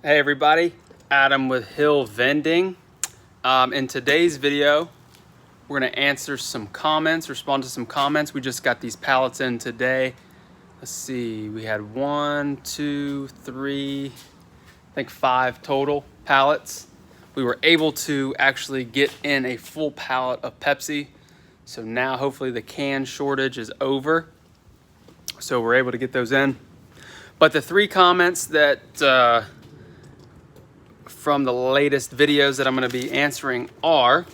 Hey everybody, Adam with Hill Vending. In today's video, we're gonna answer some comments, respond to some comments. We just got these pallets in today. Let's see, we had 1, 2, 3, I think 5 total pallets. We were able to actually get in a full pallet of Pepsi. So now hopefully the can shortage is over. So we're able to get those in. But the 3 comments that from the latest videos that I'm going to be answering are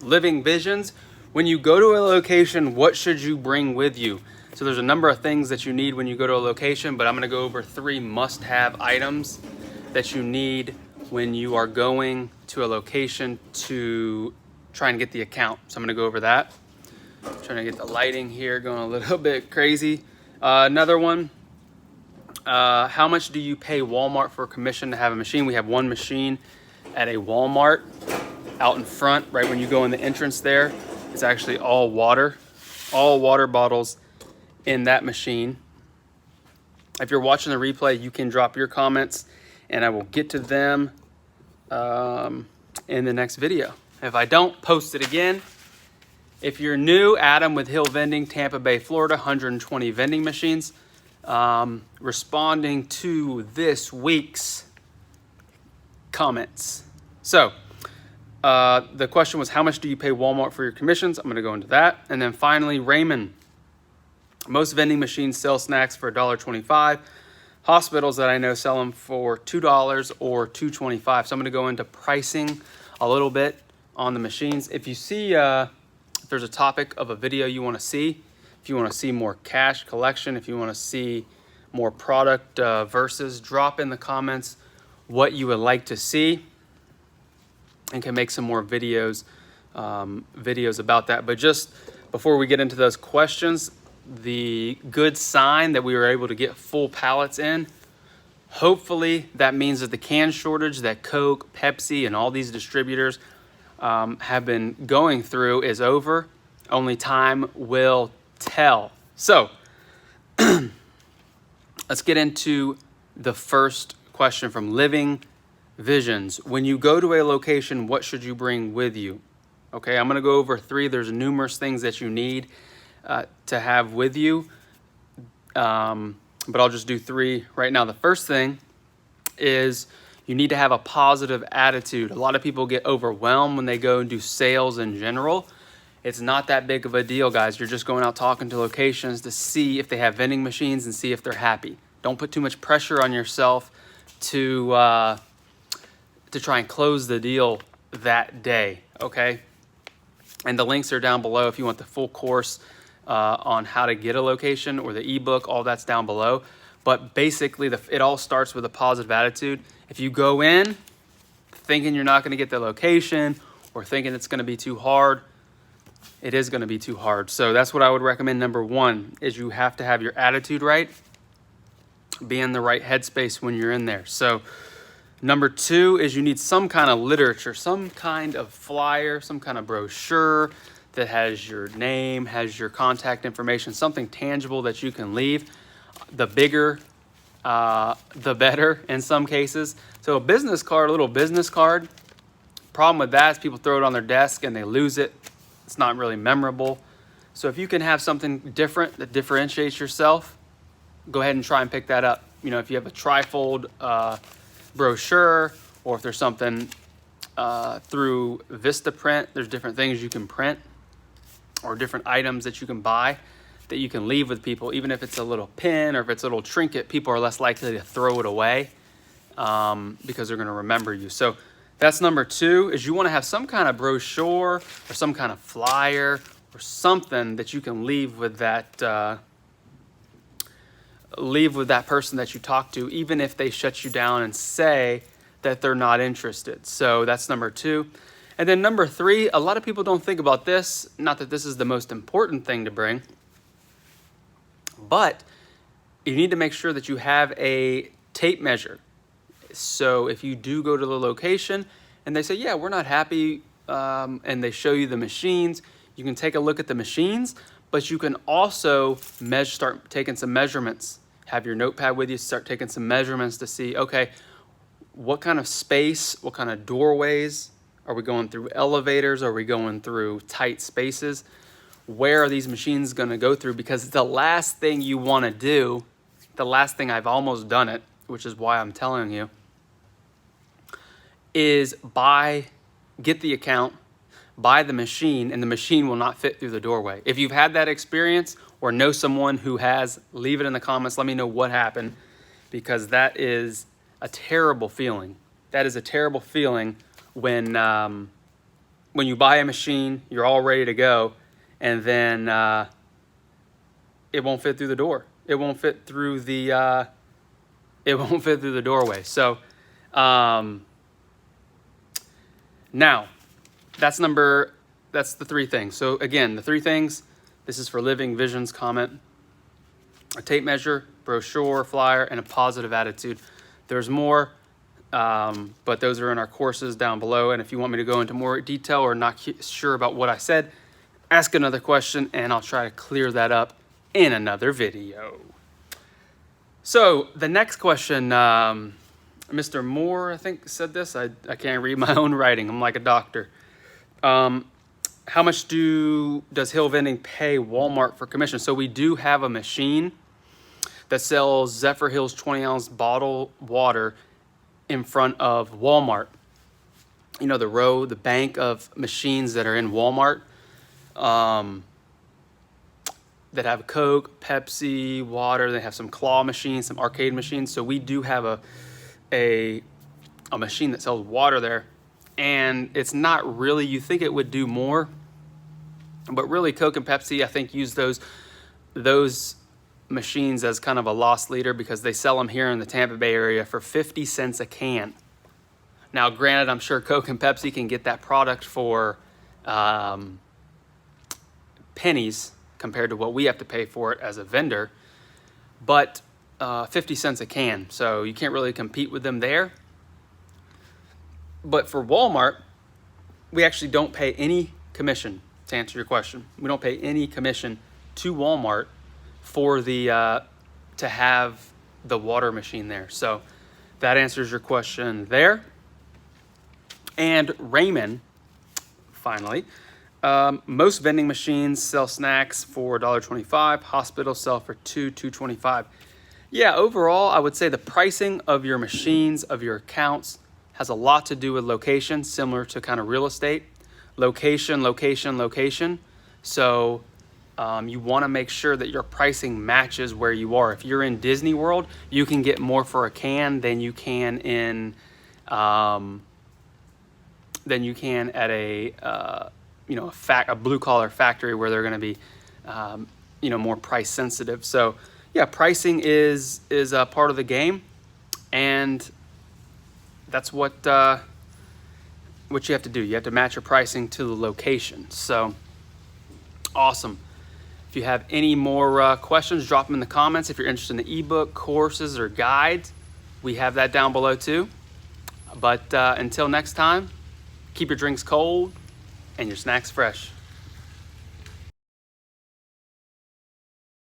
living visions. When you go to a location, what should you bring with you? So there's a number of things that you need when you go to a location, but I'm going to go over 3 must-have items that you need when you are going to a location to try and get the account. So I'm going to go over that. I'm trying to get the lighting here going a little bit crazy. Another one. How much do you pay Walmart for a commission to have a machine? We have one machine at a Walmart out in front, right when you go in the entrance there. It's actually all water bottles in that machine. If you're watching the replay, you can drop your comments and I will get to them in the next video. If I don't, post it again. If you're new, Adam with Hill Vending, Tampa Bay, Florida, 120 vending machines. Responding to this week's comments. So the question was, how much do you pay Walmart for your commissions? I'm going to go into that. And then finally, Raymond. Most vending machines sell snacks for $1.25. Hospitals that I know sell them for $2 or $2.25. So I'm going to go into pricing a little bit on the machines. If you see, if there's a topic of a video you want to see, if you want to see more cash collection, if you want to see more product versus, drop in the comments what you would like to see and can make some more videos about that. But just before we get into those questions, the good sign that we were able to get full pallets in, hopefully that means that the can shortage that Coke, Pepsi, and all these distributors have been going through is over. Only time will tell. So let's get into the first question from Living Visions. When you go to a location, what should you bring with you? Okay, I'm going to go over 3. There's numerous things that you need to have with you, but I'll just do 3 right now. The first thing is you need to have a positive attitude. A lot of people get overwhelmed when they go and do sales in general. It's not that big of a deal, guys. You're just going out talking to locations to see if they have vending machines and see if they're happy. Don't put too much pressure on yourself to try and close the deal that day, okay? And the links are down below if you want the full course on how to get a location, or the ebook, all that's down below. But basically, it all starts with a positive attitude. If you go in thinking you're not going to get the location or thinking it's going to be too hard, it is going to be too hard. So that's what I would recommend. Number 1 is you have to have your attitude right. Be in the right headspace when you're in there. So number 2 is you need some kind of literature, some kind of flyer, some kind of brochure that has your name, has your contact information, something tangible that you can leave. The bigger, the better in some cases. So a business card, a little business card. Problem with that is people throw it on their desk and they lose it. It's not really memorable. So if you can have something different that differentiates yourself, go ahead and try and pick that up. You know, if you have a trifold brochure, or if there's something through Vistaprint, there's different things you can print, or different items that you can buy that you can leave with people. Even if it's a little pin or if it's a little trinket, people are less likely to throw it away because they're going to remember you. So that's number 2, is you want to have some kind of brochure or some kind of flyer or something that you can leave with that person that you talk to, even if they shut you down and say that they're not interested. So that's number 2. And then number 3, a lot of people don't think about this. Not that this is the most important thing to bring, but you need to make sure that you have a tape measure. So if you do go to the location and they say, yeah, we're not happy, and they show you the machines, you can take a look at the machines, but you can also start taking some measurements. Have your notepad with you, start taking some measurements to see, okay, what kind of space, what kind of doorways. Are we going through elevators? Are we going through tight spaces? Where are these machines going to go through? Because the last thing you want to do, the last thing, I've almost done it, which is why I'm telling you, is get the account, buy the machine, and the machine will not fit through the doorway. If you've had that experience or know someone who has, leave it in the comments. Let me know what happened, because that is a terrible feeling. That is a terrible feeling when you buy a machine, you're all ready to go, and then it won't fit through the door. It won't fit through the doorway. So now that's the three things. So again, the three things, this is for Living Vision's comment: a tape measure, brochure, flyer, and a positive attitude. There's more, but those are in our courses down below. And if you want me to go into more detail or not sure about what I said, ask another question and I'll try to clear that up in another video. So the next question, Mr. Moore, I think, said this. I can't read my own writing. I'm like a doctor. How much does Hill Vending pay Walmart for commission? So we do have a machine that sells Zephyr Hills 20-ounce bottle water in front of Walmart. You know, the bank of machines that are in Walmart, that have Coke, Pepsi, water. They have some claw machines, some arcade machines. So we do have a machine that sells water there. And it's not really, you think it would do more, but really Coke and Pepsi, I think, use those machines as kind of a loss leader, because they sell them here in the Tampa Bay area for 50 cents a can. Now, granted, I'm sure Coke and Pepsi can get that product for pennies compared to what we have to pay for it as a vendor, but 50 cents a can. So you can't really compete with them there. But for Walmart, we actually don't pay any commission, to answer your question. We don't pay any commission to Walmart for to have the water machine there. So that answers your question there. And Raymond, finally, most vending machines sell snacks for $1.25. Hospitals sell for $2.25. Yeah, overall, I would say the pricing of your machines, of your accounts, has a lot to do with location, similar to kind of real estate. Location, location, location. So you want to make sure that your pricing matches where you are. If you're in Disney World, you can get more for a can than you can at a blue collar factory where they're going to be more price sensitive. So yeah, pricing is a part of the game, and that's what you have to do. You have to match your pricing to the location. So awesome. If you have any more questions, drop them in the comments. If you're interested in the ebook, courses, or guides, we have that down below too. But until next time, keep your drinks cold and your snacks fresh.